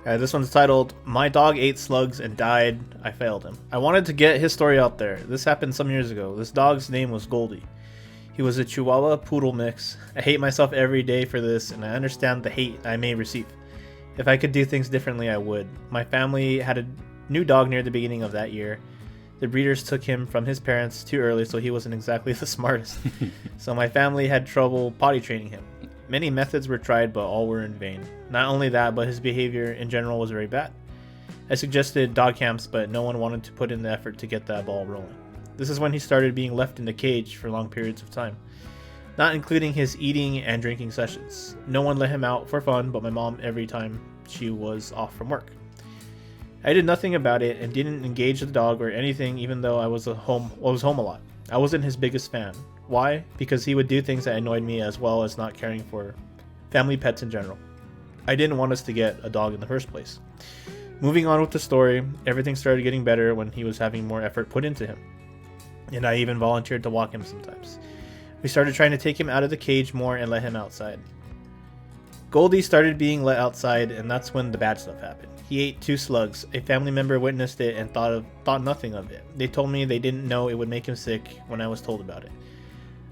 This one's titled, My Dog Ate Slugs and Died. I Failed Him. I wanted to get his story out there. This happened some years ago. This dog's name was Goldie. He was a Chihuahua Poodle mix. I hate myself every day for this, and I understand the hate I may receive. If I could do things differently, I would. My family had a new dog near the beginning of that year. The breeders took him from his parents too early, so he wasn't exactly the smartest. So my family had trouble potty training him. Many methods were tried, but all were in vain. Not only that, but his behavior in general was very bad. I suggested dog camps, but no one wanted to put in the effort to get that ball rolling. This is when he started being left in the cage for long periods of time, not including his eating and drinking sessions. No one let him out for fun, but my mom every time she was off from work. I did nothing about it and didn't engage the dog or anything, even though I was home a lot. I wasn't his biggest fan. Why? Because he would do things that annoyed me, as well as not caring for family pets in general. I didn't want us to get a dog in the first place. Moving on with the story, everything started getting better when he was having more effort put into him, and I even volunteered to walk him sometimes. We started trying to take him out of the cage more and let him outside. Goldie started being let outside, and that's when the bad stuff happened. He ate 2 slugs. A family member witnessed it and thought nothing of it. They told me they didn't know it would make him sick when I was told about it.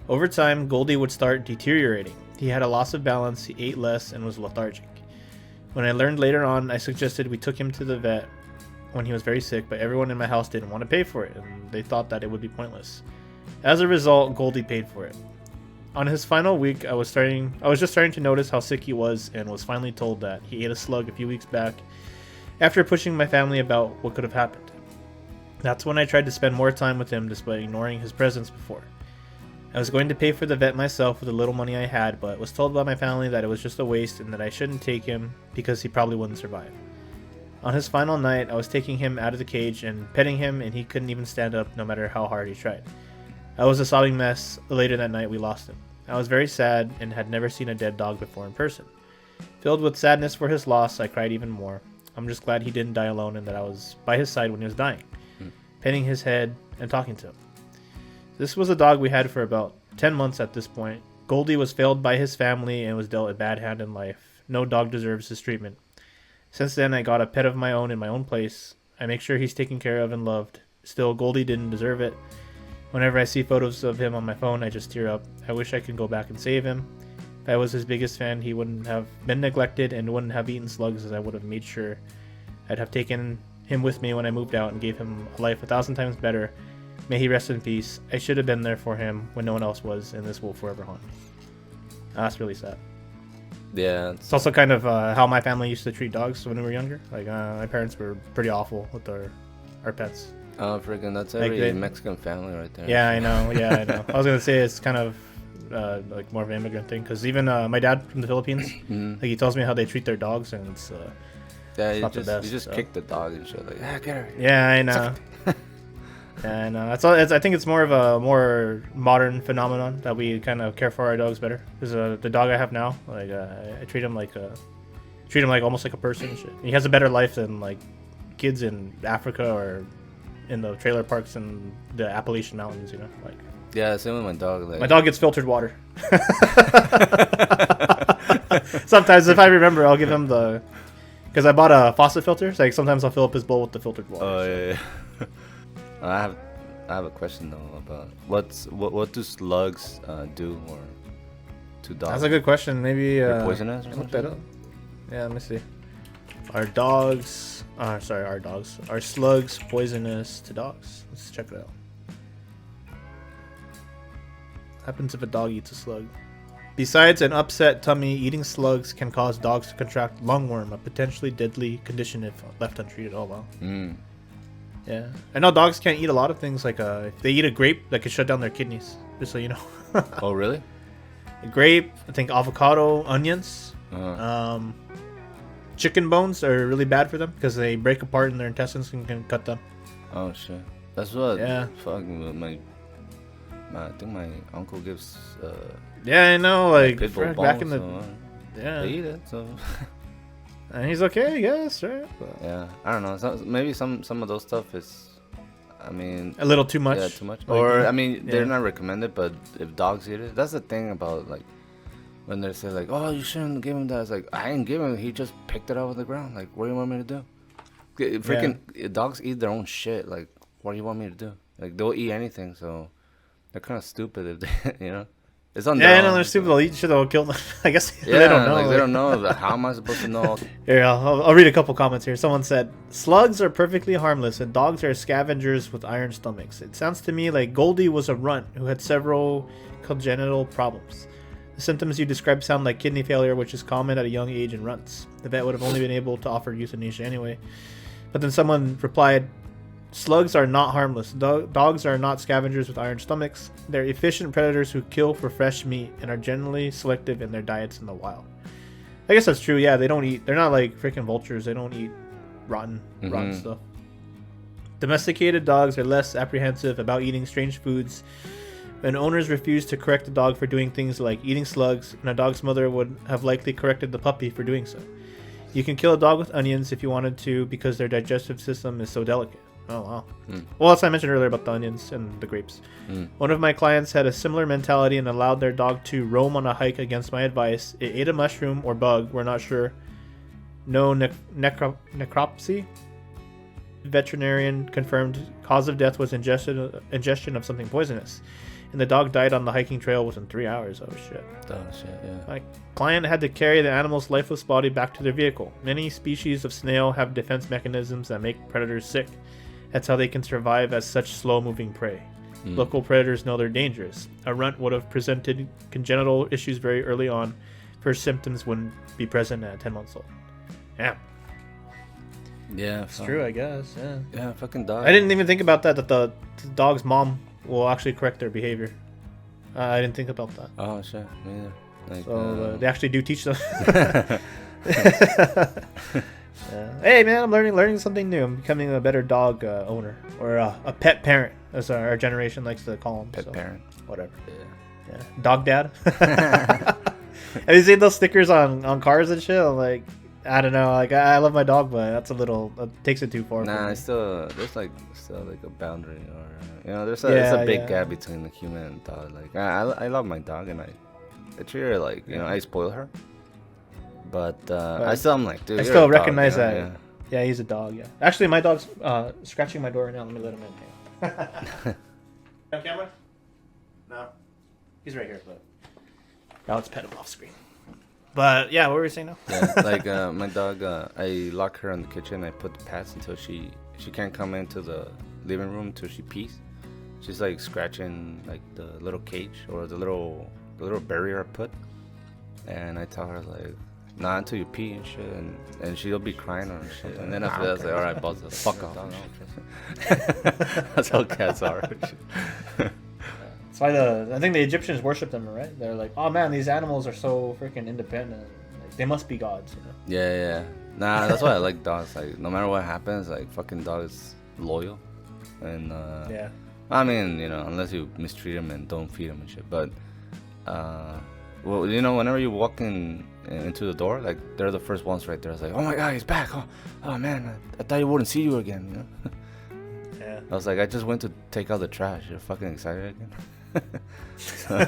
Over time, Goldie would start deteriorating. He had a loss of balance, he ate less, and was lethargic. When I learned later on, I suggested we took him to the vet when he was very sick, but everyone in my house didn't want to pay for it, and they thought that it would be pointless. As a result, Goldie paid for it. On his final week, I was just starting to notice how sick he was, and was finally told that he ate a slug a few weeks back after pushing my family about what could have happened. That's when I tried to spend more time with him despite ignoring his presence before. I was going to pay for the vet myself with the little money I had, but was told by my family that it was just a waste and that I shouldn't take him because he probably wouldn't survive. On his final night, I was taking him out of the cage and petting him, and he couldn't even stand up no matter how hard he tried. I was a sobbing mess. Later that night, we lost him. I was very sad and had never seen a dead dog before in person. Filled with sadness for his loss, I cried even more. I'm just glad he didn't die alone and that I was by his side when he was dying, petting his head and talking to him. This was a dog we had for about 10 months at this point. Goldie was failed by his family and was dealt a bad hand in life. No dog deserves his treatment. Since then, I got a pet of my own in my own place. I make sure he's taken care of and loved. Still, Goldie didn't deserve it. Whenever I see photos of him on my phone, I just tear up. I wish I could go back and save him. If I was his biggest fan, he wouldn't have been neglected and wouldn't have eaten slugs, as I would have made sure I'd have taken him with me when I moved out and gave him a life 1,000 times better. May he rest in peace. I should have been there for him when no one else was, and this will forever haunt me. That's really sad. Yeah, It's also kind of how my family used to treat dogs when we were younger. Like my parents were pretty awful with our pets. oh freaking, that's Like every they- Mexican family right there. Yeah, I know. Yeah, I know. I was gonna say it's kind of like more of an immigrant thing, because even my dad from the Philippines, like he tells me how they treat their dogs, and it's yeah, not the best, you just so. kick the dog and shit, like, get her. yeah, I know. Yeah, I know. That's all. I think it's more of a more modern phenomenon that we kind of care for our dogs better. Because the dog I have now, like I treat him like almost like a person and shit. He has a better life than like kids in Africa or in the trailer parks in the Appalachian Mountains. You know, like Yeah, same with my dog. Like, my dog gets filtered water. Sometimes, if I remember, I'll give him because I bought a faucet filter. So like sometimes I'll fill up his bowl with the filtered water. Oh so. yeah. I have a question though about what do slugs do or to dogs? That's a good question. Maybe They're poisonous or look that something? up. Yeah, let me see. Are dogs? Are dogs? Are slugs poisonous to dogs? Let's check it out. Happens if a dog eats a slug. Besides an upset tummy, eating slugs can cause dogs to contract lungworm, a potentially deadly condition if left untreated. Oh wow. Yeah, I know dogs can't eat a lot of things. Like if they eat a grape, that could shut down their kidneys. Just so you know. Oh really? A grape, I think avocado, onions, chicken bones are really bad for them because they break apart and their intestines can cut them. Oh shit. That's what. Yeah. Fucking I think my uncle gives. Yeah, I know. Like pit bull back in the bones, so, yeah, they eat it. So and he's okay, I guess, right? But yeah, I don't know. Maybe some of those stuff is. I mean, a little too much. Yeah, too much. Like, Or I mean, they're yeah. not recommended, but if dogs eat it, that's the thing about like when they say like, "Oh, you shouldn't give him that," it's like I didn't give him. He just picked it up off the ground. Like, what do you want me to do? Freaking dogs eat their own shit. Like, what do you want me to do? Like, they'll eat anything. So they're kind of stupid if they, you know. It's on Yeah, no, they're stupid. They'll eat shit that'll kill them. I guess yeah, they don't know. Like, they don't know. Like, how am I supposed to know? Here, I'll read a couple comments here. Someone said, slugs are perfectly harmless and dogs are scavengers with iron stomachs. It sounds to me like Goldie was a runt who had several congenital problems. The symptoms you described sound like kidney failure, which is common at a young age in runts. The vet would have only been able to offer euthanasia anyway. But then someone replied, slugs are not harmless. Dogs are not scavengers with iron stomachs. They're efficient predators who kill for fresh meat and are generally selective in their diets in the wild. I guess that's true. Yeah, they don't eat. They're not like freaking vultures. They don't eat rotten stuff. Domesticated dogs are less apprehensive about eating strange foods, and owners refuse to correct the dog for doing things like eating slugs, and a dog's mother would have likely corrected the puppy for doing so. You can kill a dog with onions if you wanted to because their digestive system is so delicate. Oh, wow. Well, as I mentioned earlier about the onions and the grapes. One of my clients had a similar mentality and allowed their dog to roam on a hike against my advice. It ate a mushroom or bug, we're not sure. No necropsy. Veterinarian confirmed cause of death was ingestion of something poisonous. And the dog died on the hiking trail within 3 hours. Oh, shit. Oh, shit, yeah. My client had to carry the animal's lifeless body back to their vehicle. Many species of snail have defense mechanisms that make predators sick. That's how they can survive as such slow-moving prey. Local predators know they're dangerous. A runt would have presented congenital issues very early on. First symptoms wouldn't be present at 10 months old. Yeah. Yeah, it's true, I guess. Yeah. Yeah, fucking dog. I didn't even think about that the dog's mom will actually correct their behavior. I didn't think about that. Oh, shit. Me neither. Like, so they actually do teach them. Hey man, I'm learning something new. I'm becoming a better dog owner, or a pet parent, as our generation likes to call them. Pet parent, whatever. Yeah. Dog dad. Have you seen those stickers on cars and shit? I'm like, I don't know. Like, I love my dog, but that's a little takes it too far. Nah, it's still there's still a boundary, or you know, there's a big gap between the human and dog. Like, I love my dog, and I treat her like, you know, I spoil her. But I still am like, dude. I still recognize that. Yeah, he's a dog. Yeah. Actually, my dog's scratching my door right now. Let me let him in. On camera? No. He's right here, but now let's pet him off screen. But yeah, what were we saying now? Yeah, like my dog, I lock her in the kitchen. I put the pads until she can't come into the living room until she pees. She's like scratching like the little cage or the little barrier I put, and I tell her like, nah, until you pee and shit, and she'll be crying or shit. And then after that, it's like, all right, buzz the fuck off. That's how cats are. That's why I think the Egyptians worship them, right? They're like, oh man, these animals are so freaking independent. Like, they must be gods, you know? Yeah. Nah, that's why I like dogs. Like, no matter what happens, like, fucking dog is loyal. And, yeah. I mean, you know, unless you mistreat them and don't feed them and shit. But, well, you know, whenever you walk into the door, like, they're the first ones right there. It's like, oh my god, he's back. Oh man, I thought you wouldn't see you again, you know? Yeah. I was like, I just went to take out the trash. You're fucking excited again? So,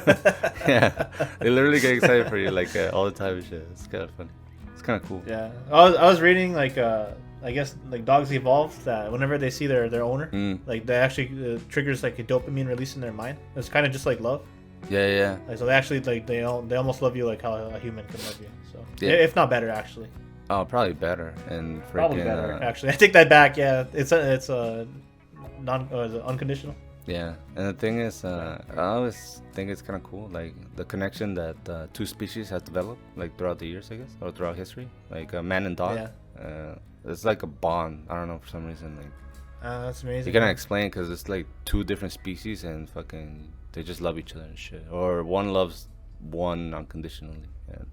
yeah, they literally get excited for you like all the time and shit. It's kind of funny. It's kind of cool. Yeah, I was reading like I guess like dogs evolved that whenever they see their owner, like they actually triggers like a dopamine release in their mind. It's kind of just like love. Yeah. Like, so they actually like they almost love you like how a human can love you. So yeah. If not better actually. Oh, probably better and freaking, probably better actually. I take that back. Yeah, it's unconditional. Yeah, and the thing is, I always think it's kind of cool, like the connection that two species have developed, like throughout the years, I guess, or throughout history, like man and dog. Yeah. It's like a bond. I don't know, for some reason, like. That's amazing. You cannot explain because it's like two different species and fucking they just love each other and shit, or one loves one unconditionally. And